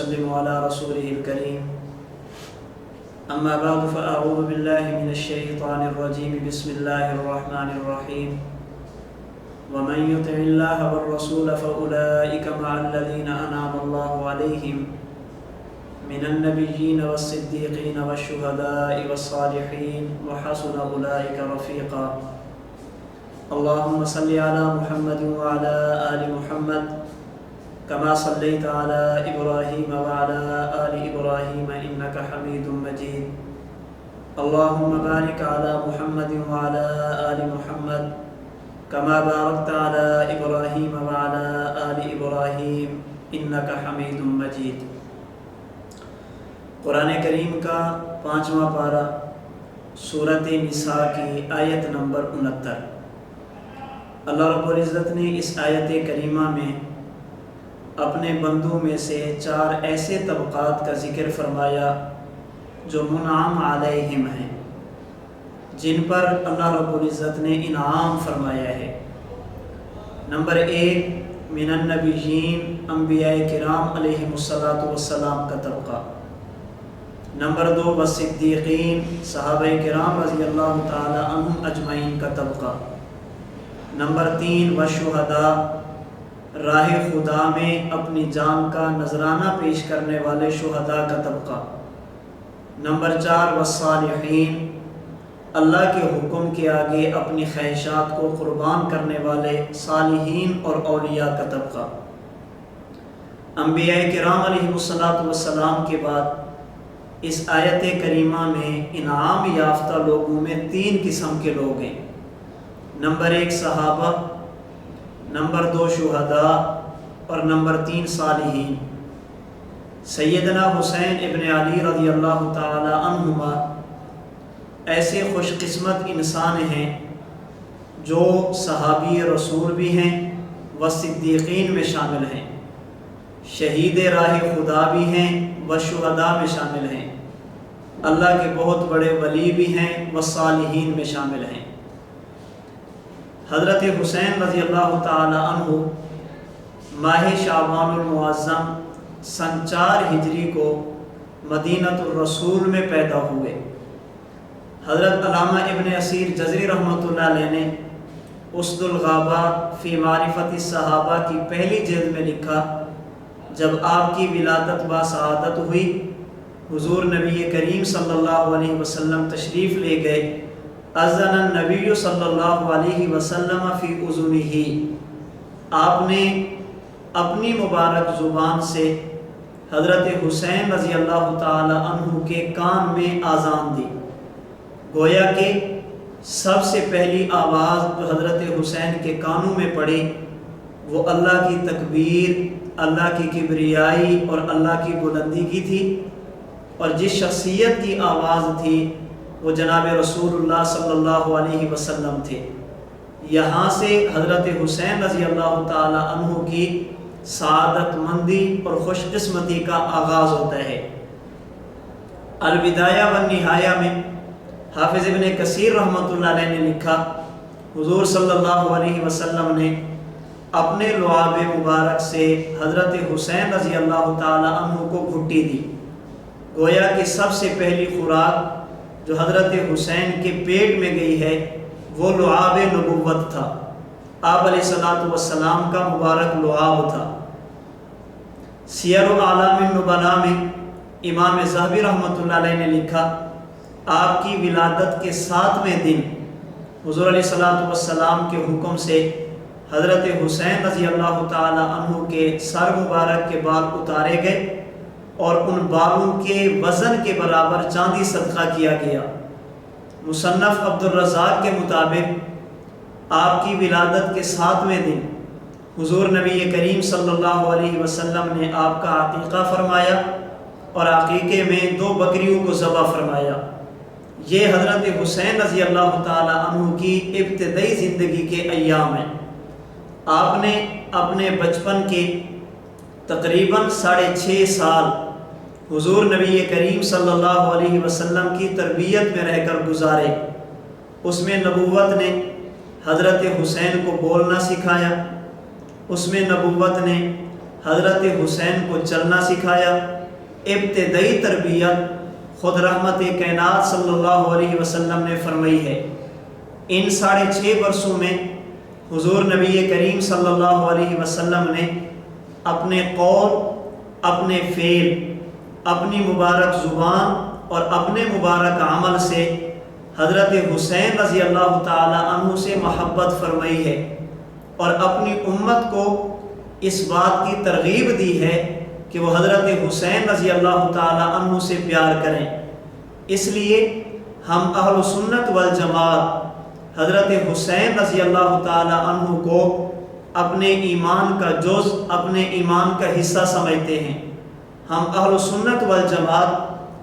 وسلم على رسوله الكريم أما بعد فأعوذ بالله من الشيطان الرجيم بسم الله الرحمن الرحيم ومن يطع الله والرسول فأولئك مع الذين أنعم الله عليهم من النبيين والصديقين والشهداء والصالحين وحسن أولئك رفيقا اللهم صل على محمد وعلى آل محمد كما صليت على إبراهيم وعلى آل إبراهيم إنك حميد مجيد اللهم بارك على محمد وعلى آل محمد كما باركت على إبراهيم وعلى آل إبراهيم إنك حميد مجيد۔ قرآن کریم کا 5واں پارہ سورۃ نساء کی آیت نمبر 69۔ اللہ رب العزت نے اس آیت کریمہ میں اپنے بندوں میں سے 4 ایسے طبقات کا ذکر فرمایا جو منعم علیہم ہیں، جن پر اللہ رب العزت نے انعام فرمایا ہے۔ نمبر 1 من النبیین، انبیاء کرام علیہم السلام کا طبقہ۔ نمبر 2 والصدیقین، صحابہ کرام رضی اللہ تعالی عنہم اجمعین کا طبقہ۔ نمبر 3 والشہداء، راہ خدا میں اپنی جان کا نذرانہ پیش کرنے والے شہداء کا طبقہ۔ نمبر 4 والصالحین، اللہ کے حکم کے آگے اپنی خواہشات کو قربان کرنے والے صالحین اور اولیاء کا طبقہ۔ انبیاء کرام علیہ السلام کے بعد اس آیت کریمہ میں انعام یافتہ لوگوں میں 3 قسم کے لوگ ہیں۔ نمبر 1 صحابہ، نمبر 2 شہداء اور نمبر 3 صالحین۔ سیدنا حسین ابن علی رضی اللہ تعالی عنہما ایسے خوش قسمت انسان ہیں جو صحابی رسول بھی ہیں و صدیقین میں شامل ہیں، شہید راہ خدا بھی ہیں و شہداء میں شامل ہیں، اللہ کے بہت بڑے ولی بھی ہیں و صالحین میں شامل ہیں۔ حضرت حسین رضی اللہ تعالی عنہ ماہ شعبان المعظم سن 4 ہجری کو مدینۃ الرسول میں پیدا ہوئے۔ حضرت علامہ ابن اسیر جزری رحمۃ اللہ علیہ نے اسد الغابہ فی معرفت الصحابہ کی پہلی جلد میں لکھا، جب آپ کی ولادت باسعادت ہوئی، حضور نبی کریم صلی اللہ علیہ وسلم تشریف لے گئے، اذن النبی صلی اللہ علیہ وسلم فی اذنہ، آپ نے اپنی مبارک زبان سے حضرت حسین رضی اللہ تعالی عنہ کے کان میں آذان دی۔ گویا کہ سب سے پہلی آواز جو حضرت حسین کے کانوں میں پڑی وہ اللہ کی تکبیر، اللہ کی کبریائی اور اللہ کی بلندی کی تھی، اور جس شخصیت کی آواز تھی وہ جناب رسول اللہ صلی اللہ علیہ وسلم تھے۔ یہاں سے حضرت حسین رضی اللہ تعالی عنہ کی سعادت مندی اور خوش قسمتی کا آغاز ہوتا ہے۔ البدایہ والنہایہ میں حافظ ابن کثیر رحمۃ اللہ علیہ نے لکھا، حضور صلی اللہ علیہ وسلم نے اپنے لعاب مبارک سے حضرت حسین رضی اللہ تعالی عنہ کو گھٹی دی۔ گویا کہ سب سے پہلی خوراک جو حضرت حسین کے پیٹ میں گئی ہے وہ لعاب نبوت تھا، آپ علیہ السلام کا مبارک لعاب تھا۔ سیر اعلام النبلاء میں امام ذہبی رحمۃ اللہ علیہ نے لکھا، آپ کی ولادت کے 7ویں دن حضور علیہ السلام کے حکم سے حضرت حسین رضی اللہ تعالی عنہ کے سر مبارک کے بال اتارے گئے اور ان بالوں کے وزن کے برابر چاندی صدقہ کیا گیا۔ مصنف عبدالرزاق کے مطابق آپ کی ولادت کے 7ویں دن حضور نبی کریم صلی اللہ علیہ وسلم نے آپ کا عقیقہ فرمایا اور عقیقے میں 2 بکریوں کو ذبح فرمایا۔ یہ حضرت حسین رضی اللہ تعالی عنہ کی ابتدائی زندگی کے ایام ہیں۔ آپ نے اپنے بچپن کے تقریباً 6.5 سال حضور نبی کریم صلی اللہ علیہ وسلم کی تربیت میں رہ کر گزارے۔ اس میں نبوت نے حضرت حسین کو بولنا سکھایا، اس میں نبوت نے حضرت حسین کو چلنا سکھایا۔ ابتدائی تربیت خود رحمت کائنات صلی اللہ علیہ وسلم نے فرمائی ہے۔ ان 6.5 برسوں میں حضور نبی کریم صلی اللہ علیہ وسلم نے اپنے قول، اپنے فعل، اپنی مبارک زبان اور اپنے مبارک عمل سے حضرت حسین رضی اللہ تعالی عنہ سے محبت فرمائی ہے، اور اپنی امت کو اس بات کی ترغیب دی ہے کہ وہ حضرت حسین رضی اللہ تعالی عنہ سے پیار کریں۔ اس لیے ہم اہل سنت والجماعت حضرت حسین رضی اللہ تعالی عنہ کو اپنے ایمان کا جز، اپنے ایمان کا حصہ سمجھتے ہیں۔ ہم اہل سنت والجماعت